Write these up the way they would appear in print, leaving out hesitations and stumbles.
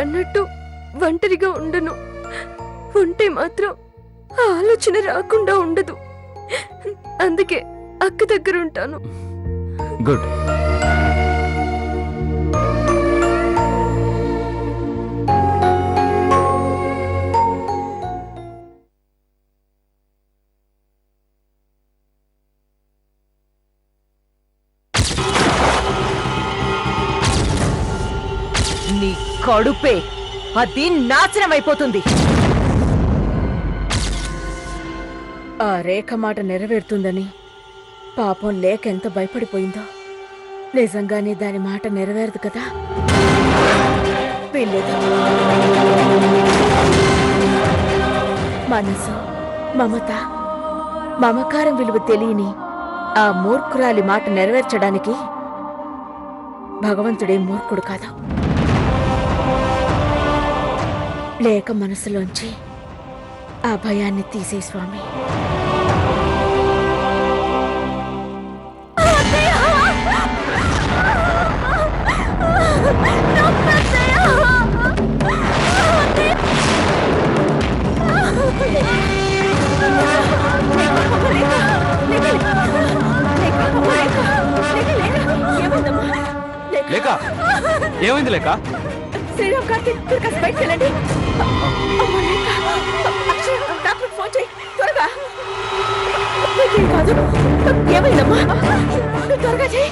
మీరన్నట్టు ఒంటరిగా ఉండను. ఉంటే మాత్రం ఆ ఆలోచన రాకుండా ఉండదు. అందుకే అక్క దగ్గర ఉంటాను. గుడ్. నీ కడుపే అది నాశనం అయిపోతుంది. ఆ రేఖ మాట నెరవేరుతుందని పాపం లేక ఎంత భయపడిపోయిందో. నిజంగానే దాని మాట నెరవేరదు కదా. వెళ్ళేది మనసు, మమత, మమకారం విలువ తెలియని ఆ మూర్ఖురాలి మాట నెరవేర్చడానికి భగవంతుడే మూర్ఖుడు కాదు. లేక మనసులోంచి ఆ భయాన్ని తీసే స్వామి. లేక ఏమైంది? లేక శ్రీరామ్, కార్తీక్, మీరు కాస్త బయటకు వెళ్ళండి. డాక్టర్ ఫోన్ చేయి త్వరగా. కాదు, ఏమైందమ్మా? త్వరగా చేయి.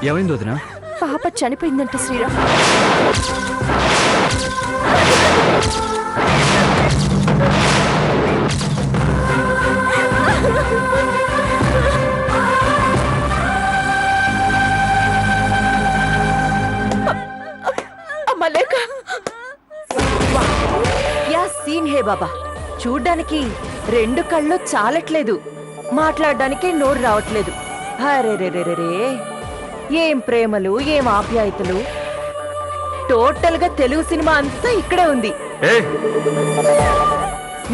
ఏమైంది వదినా? పాప చనిపోయిందంట శ్రీరామ్. అమ్మా లేక యా సీన్ హే బాబా. చూడ్డానికి రెండు కళ్ళు చాలట్లేదు, మాట్లాడడానికి నోరు రావట్లేదు. అరెరెరెరే, ఏం ప్రేమలు, ఏం ఆప్యాయతలు. టోటల్ గా తెలుగు సినిమా అంతా ఇక్కడే ఉంది.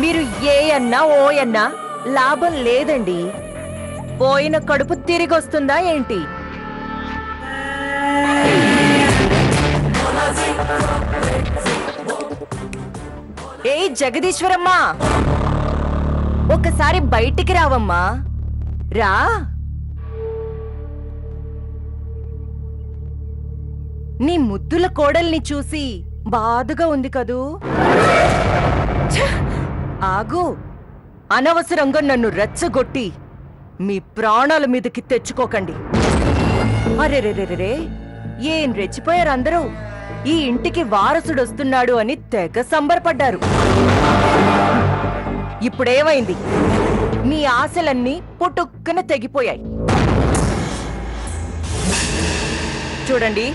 మీరు ఏ అన్నా ఓ అన్నా లాభం లేదండి. పోయిన కడుపు తిరిగి వస్తుందా ఏంటి? ఏ జగదీశ్వరమ్మా, ఒకసారి బయటికి రావమ్మా, రా. నీ ముద్దుల కోడల్ని చూసి బాధగా ఉంది కదూ. ఆగు, అనవసరంగా నన్ను రెచ్చగొట్టి మీ ప్రాణాల మీదకి తెచ్చుకోకండి. అరెరెరెరే, ఏం రెచ్చిపోయారు అందరూ. ఈ ఇంటికి వారసుడొస్తున్నాడు అని తెగ సంబరపడ్డారు. ఇప్పుడేమైంది? మీ ఆశలన్నీ పుట్టుక్కన తెగిపోయాయి. చూడండి,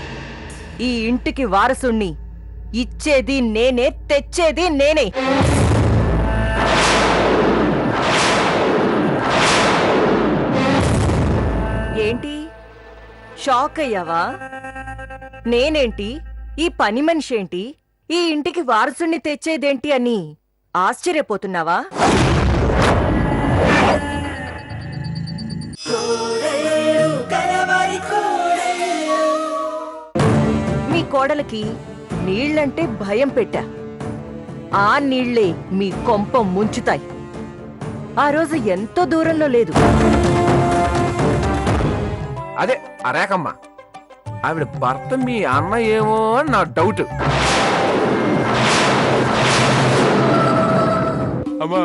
ఈ ఇంటికి వారసుణ్ణి ఇచ్చేది నేనే, తెచ్చేది నేనే. ఏంటి షాక్ అయ్యావా? నేనేంటి, ఈ పని మనిషి ఏంటి, ఈ ఇంటికి వారసుణ్ణి తెచ్చేదేంటి అని ఆశ్చర్యపోతున్నావా? మీ కోడలికి నీళ్లంటే భయం పెట్టా. ఆ నీళ్లే మీ కొంప ముంచుతాయి. ఆ రోజు ఎంతో దూరంలో లేదు. అదే అరేకమ్మ, ఆవిడ భర్త మీ అన్న ఏమో అని నా డౌట్. అమ్మా